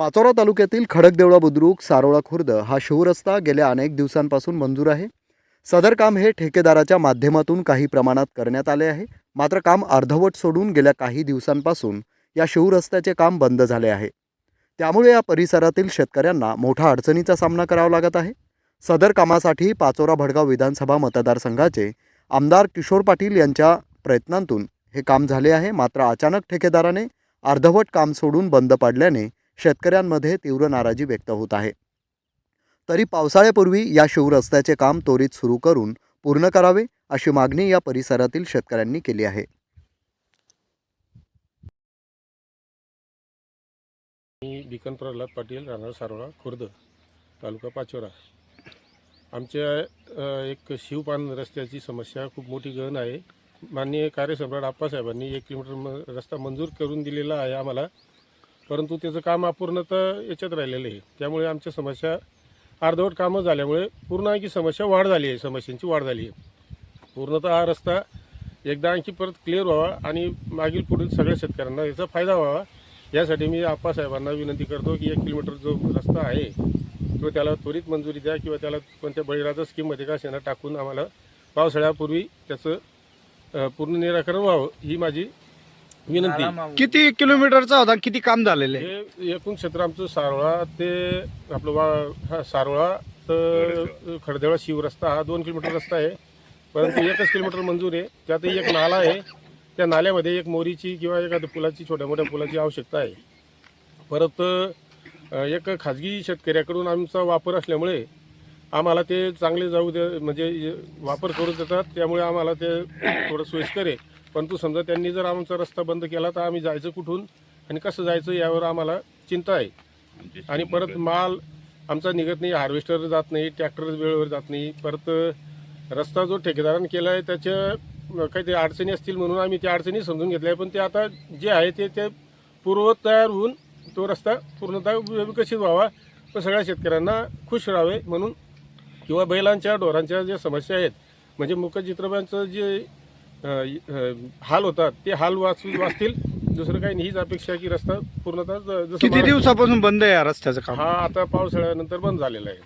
पाचोरा तालुक्यातील खडकदेवळा बुद्रुक सारोळा खुर्द हा शिवरस्ता गेल्या अनेक दिवसांपासून मंजूर आहे. सदर काम हे ठेकेदाराच्या माध्यमातून काही प्रमाणात करण्यात आले आहे. मात्र काम अर्धवट सोडून गेल्या काही दिवसांपासून या शिवरस्त्याचे काम बंद झाले आहे. त्यामुळे या परिसरातील शेतकऱ्यांना मोठ्या अडचणीचा सामना करावा लागत आहे. सदर कामासाठी पाचोरा भडगाव विधानसभा मतदारसंघाचे आमदार किशोर पाटील यांच्या प्रयत्नांतून हे काम झाले आहे. मात्र अचानक ठेकेदाराने अर्धवट काम सोडून बंद पाडल्याने शेतकऱ्यांमध्ये तीव्र नाराजी व्यक्त होत आहे. तरी पावसाळ्यापूर्वी या शिवरस्त्याचे काम त्वरित सुरू करून पूर्ण करावे अशी मागणी या परिसरातील शेतकऱ्यांनी केली आहे. मी बिकन प्रल्हाद पाटील, राहणार सारोळा खुर्द, तालुका पाचोरा. आमच्या एक शिवपान रस्त्याची समस्या खूप मोठी गहन आहे. माननीय कार्यसम्राट आप्पासाहेबांनी 1 किलोमीटर रस्ता मंजूर करून दिलेला आहे आम्हाला, परंतु त्याचं काम अपूर्णतः याच्यात राहिलेलं आहे. त्यामुळे आमच्या समस्या अर्धवट कामं झाल्यामुळे पूर्ण आणखी समस्यांची वाढ झाली आहे. पूर्णतः हा रस्ता एकदा आणखी परत क्लिअर व्हावा आणि मागील पुढील सगळ्या शेतकऱ्यांना याचा फायदा व्हावा, यासाठी मी आप्पासाहेबांना विनंती करतो की 1 किलोमीटर जो रस्ता आहे तो त्याला त्वरित मंजुरी द्या किंवा त्याला कोणत्या बळीराजा स्कीममध्ये का सेना टाकून आम्हाला पावसाळ्यापूर्वी त्याचं पूर्ण निराकरण व्हावं, ही माझी विनंती. किती किलोमीटरचा होता, किती काम झालेलं आहे? हे एकूण क्षेत्र आमचं सारोळा ते आपलं सारोळा तर खडदेवळा शिवरस्ता हा 2 किलोमीटर रस्ता आहे, परंतु 1च किलोमीटर मंजूर आहे. त्यातही एक नाला आहे. त्या नाल्यामध्ये एक मोरीची किंवा एखाद्या पुलाची, छोट्या मोठ्या पुलाची आवश्यकता आहे. परत एक खाजगी शेतकऱ्याकडून आमचा वापर असल्यामुळे आम्हाला ते चांगले जाऊ दे म्हणजे वापर करू देतात, त्यामुळे आम्हाला ते थोडं सोयीस्कर आहे. परंतु समजा त्यांनी जर आमचा रस्ता बंद केला तर आम्ही जायचं कुठून आणि कसं जायचं यावर आम्हाला चिंता आहे. आणि परत माल आमचा निघत नाही, हार्वेस्टर जात नाही, ट्रॅक्टर वेळेवर जात नाही. परत रस्ता जो ठेकेदाराने केला आहे त्याच्या काहीतरी अडचणी असतील म्हणून आम्ही त्या अडचणी समजून घेतल्या, पण ते आता जे आहे ते पूर्ववत तयार होऊन तो रस्ता पूर्णतः विकसित व्हावा व सगळ्या शेतकऱ्यांना खुश राहावे म्हणून, किंवा बैलांच्या ढोरांच्या ज्या समस्या आहेत म्हणजे मुकचित्रबांचं जे हाल होतात ते हाल वाचतील. दुसरं काही नाही, हीच अपेक्षा की रस्ता पूर्णतः जसं किती दिवसापासून बंद आहे या रस्त्याचं काम? हा आता पावसाळ्यानंतर बंद झालेला आहे.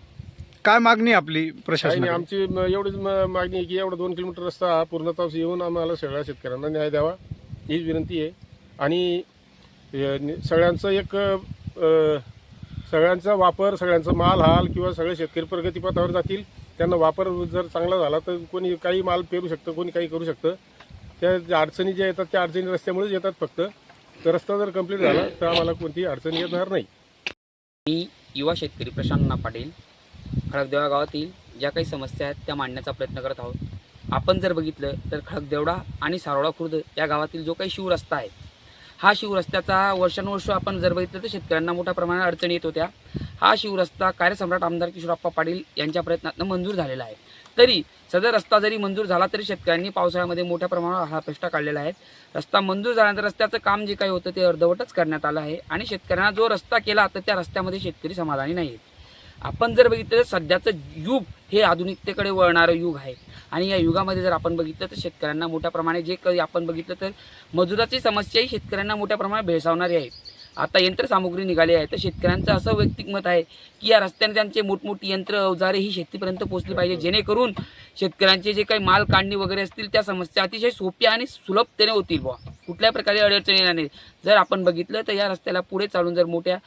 काय मागणी आपली काही प्रशासनाकडे? नाही, आमची एवढीच मागणी आहे की एवढा 2 किलोमीटर रस्ता हा पूर्णतः येऊन आम्हाला सगळ्या शेतकऱ्यांना न्याय द्यावा, हीच विनंती आहे. आणि सगळ्यांचं सगळ्यांचा वापर, सगळ्यांचा माल हाल किंवा सगळे शेतकरी प्रगतीपथावर जातील. त्यांना वापर जर चांगला झाला तर कोणी काही माल पेरू शकतं, कोणी काही करू शकतं. त्या अडचणी ज्या येतात त्या अडचणी रस्त्यामुळेच येतात फक्त. तर रस्ता जर कंप्लीट झाला तर आम्हाला कोणतीही अडचणी येणार नाही. मी युवा शेतकरी प्रशांत पाटील, खडकदेवळा गावातील ज्या काही समस्या आहेत त्या मांडण्याचा प्रयत्न करत आहोत. आपण जर बघितलं तर खडकदेवळा आणि सारोळा खुर्द या गावातील जो काही शिवरस्ता आहे, हा शिवरस्त्याचा वर्षानुवर्ष आपण जर बघितलं तर शेतकऱ्यांना मोठ्या प्रमाणात अडचणी येत होत्या. हा शिवरस्ता कार्यसम्राट आमदार किशोरप्पा पाटील यांच्या प्रयत्नातून मंजूर झालेला आहे. तरी सदर रस्ता जरी मंजूर झाला तरी शेतकऱ्यांनी पावसाळ्यामध्ये मोठ्या प्रमाणावर हा पेष्टा काढलेला आहे. रस्ता मंजूर झाल्यानंतर रस्त्याचं काम जे काही होतं ते अर्धवटच करण्यात आलं आहे आणि शेतकऱ्यांना जो रस्ता केला तर त्या रस्त्यामध्ये शेतकरी समाधानी नाही आहेत. आपण जर बघितलं तर सध्याचं युग हे आधुनिकतेकडे वळणारं युग आहे आणि या युगामध्ये जर आपण बघितलं तर शेतकऱ्यांना मोठ्या प्रमाणे जे काही आपण बघितलं तर मजुराची समस्याही शेतकऱ्यांना मोठ्या प्रमाणात भेडसावणारी आहे. आता यंत्रसामुग्री निघाली आहे तर शेतकऱ्यांचं असं वैयक्तिक मत आहे की या रस्त्याने त्यांचे मोठमोठी यंत्र अवजारे ही शेतीपर्यंत पोहोचली पाहिजे, जेणेकरून शेतकऱ्यांचे जे काही माल काढणी वगैरे असतील त्या समस्या अतिशय सोप्या आणि सुलभतेने होतील बुवा, कुठल्याही प्रकारे अडचणी येणार नाही. जर आपण बघितलं तर या रस्त्याला पुढे चालून जर मोठ्या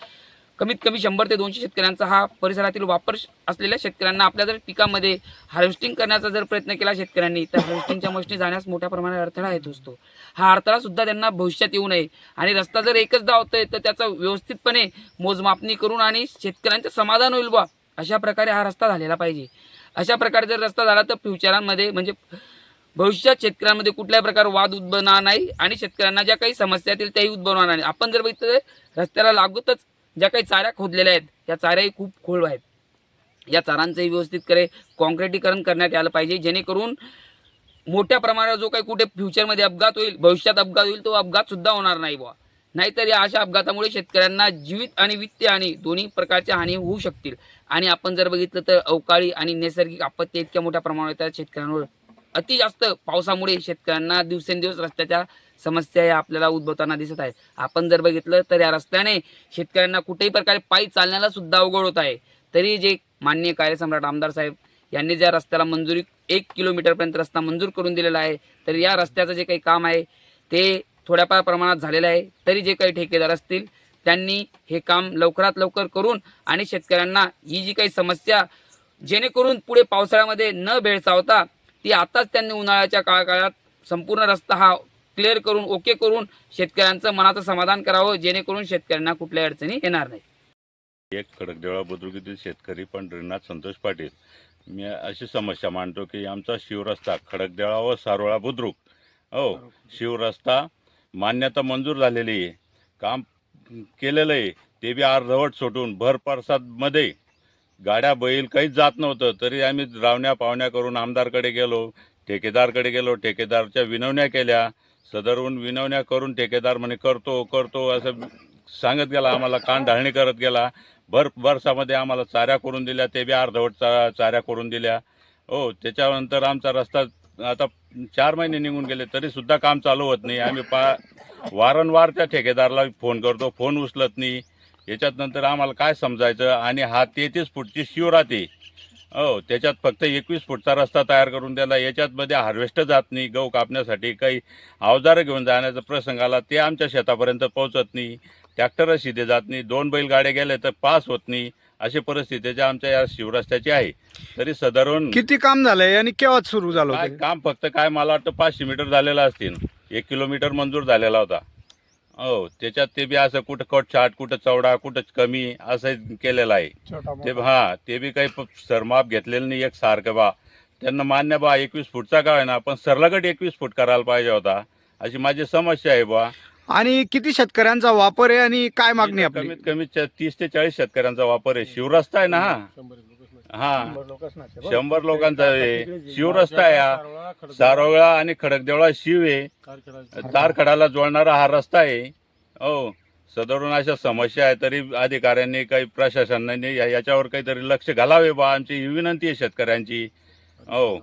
कमीत कमी 100 ते 200 शेतकऱ्यांचा हा परिसरातील वापर असलेल्या शेतकऱ्यांना आपल्या जर पिकामध्ये हार्वेस्टिंग करण्याचा जर प्रयत्न केला शेतकऱ्यांनी तर हार्वेस्टिंगच्या मशीनी जाण्यास मोठ्या प्रमाणात अडथळा येत असतो. हा अडथळा सुद्धा त्यांना भविष्यात येऊ नये आणि रस्ता जर एकचदा होतोय तर त्याचा व्यवस्थितपणे मोजमापणी करून आणि शेतकऱ्यांचं समाधान होईल बा अशा प्रकारे हा रस्ता झालेला पाहिजे. अशा प्रकारे जर रस्ता झाला तर फ्युचरांमध्ये म्हणजे भविष्यात शेतकऱ्यांमध्ये कुठल्याही प्रकार वाद उद्भवणार नाही आणि शेतकऱ्यांना ज्या काही समस्या येतील त्याही उद्भवणार नाही. आपण जर बघितलं रस्त्याला लागूतच ज्या काही चाऱ्या खोदलेल्या आहेत त्या चाऱ्याही खूप खोल आहेत. या चारांचंही व्यवस्थित काँक्रिटीकरण करण्यात आलं पाहिजे, जेणेकरून मोठ्या प्रमाणावर जो काही कुठे फ्युचरमध्ये अपघात होईल, भविष्यात अपघात होईल, तो अपघात सुद्धा होणार नाही बुवा. नाहीतर या अशा अपघातामुळे शेतकऱ्यांना जीवित आणि वित्तीय हानी दोन्ही प्रकारच्या हानी होऊ शकतील. आणि आपण जर बघितलं तर अवकाळी आणि नैसर्गिक आपत्ती इतक्या मोठ्या प्रमाणावर येतात शेतकऱ्यांवर. अति जास्त पावसामुळे शेतकऱ्यांना दिवसेंदिवस रस्त्याच्या समस्या या आपल्याला उद्भवताना दिसत आहे. आपण जर बघितलं तर या रस्त्याने शेतकऱ्यांना कुठेही प्रकारे पायी चालण्याला सुद्धा अवघड होत आहे. तरी जे माननीय कार्यसम्राट आमदार साहेब यांनी ज्या रस्त्याला मंजुरी 1 किलोमीटरपर्यंत रस्ता मंजूर करून दिलेला आहे, तर या रस्त्याचं जे काही काम आहे ते थोड्याफार प्रमाणात झालेलं आहे. तरी जे काही ठेकेदार असतील त्यांनी हे काम लवकरात लवकर करून आणि शेतकऱ्यांना ही जी काही समस्या जेणेकरून पुढे पावसाळ्यामध्ये न भेडसावता ती आताच त्यांनी उन्हाळ्याच्या काळात संपूर्ण रस्ता हा क्लिअर करून ओके करून शेतकऱ्यांचं मनाचं समाधान करावं, जेणेकरून शेतकऱ्यांना कुठल्याही अडचणी येणार नाही. एक खडकदेवळा बुद्रुक येथील शेतकरी पंढरीनाथ संतोष पाटील. मी अशी समस्या मांडतो की आमचा शिवरस्ता खडकदेवळा व सारोळा बुद्रुक शिवरस्ता मान्यता मंजूर झालेली आहे, काम केलेलं आहे, ते बी अर्धवट सोडून भर परसादमध्ये गाड्या बैल काहीच जात नव्हतं. तरी आम्ही रावण्या पावण्या करून आमदारकडे गेलो, ठेकेदारकडे गेलो, ठेकेदारच्या विनवण्या केल्या. सदरहून विनवण्या करून ठेकेदार म्हणे करतो करतो असं सांगत गेला, आम्हाला कानढाळणी करत गेला. भर वर्षामध्ये आम्हाला चाऱ्या करून दिल्या, ते बी अर्धवट चाऱ्या करून दिल्या. हो, त्याच्यानंतर आमचा रस्ता आता 4 महिने निघून गेले तरीसुद्धा काम चालू होत नाही. आम्ही वारंवार त्या ठेकेदाराला फोन करतो, फोन उचलत नाही. याच्यात नंतर आम्हाला काय समजायचं. आणि हा 33 फूटची शिवराती, हो, त्याच्यात फक्त 21 फूटचा रस्ता तयार करून दिला. याच्यातमध्ये हार्वेस्ट जात नाही, गहू कापण्यासाठी काही अवजारं घेऊन जाण्याचा प्रसंग आला, ते आमच्या शेतापर्यंत पोहोचत नाही. ट्रॅक्टर शिदे जात नाही, 2 बैलगाड्या गेले तर पास होत नाही. अशी परिस्थिती आमच्या या शिवरस्त्याची आहे. तरी साधारण किती काम झालंय आणि केव्हा सुरू झालं काय होतं? काम फक्त काय मला वाटतं 500 मीटर झालेलं असतील. 1 किलोमीटर मंजूर झालेला होता. हो, त्याच्यात ते बी असं कुठं कट छाट, कुठं चौडा, कुठं कमी असं केलेलं आहे. ते बी काही सरमाप घेतलेलं नाही एक सारखं. त्यांना मान्य 21 फूटचा का आहे ना, पण सरलगट 21 फूट करायला पाहिजे होता, अशी माझी समस्या आहे. आणि किती शेतकऱ्यांचा वापर आहे आणि काय मागणी आपली? कमीत कमी 30 ते 40 शेतकऱ्यांचा वापर आहे. शिवरस्ता आहे ना हा 100 लोकांचा आहे. शिवरस्ता आहे हा. सारोळा आणि खडकदेवळा शिव आहे, तारखडाला जोडणारा हा रस्ता आहे. हो, सदरून अशा समस्या आहे. तरी अधिकाऱ्यांनी काही प्रशासनाने याच्यावर काहीतरी लक्ष घालावे आमची ही विनंती आहे शेतकऱ्यांची. हो.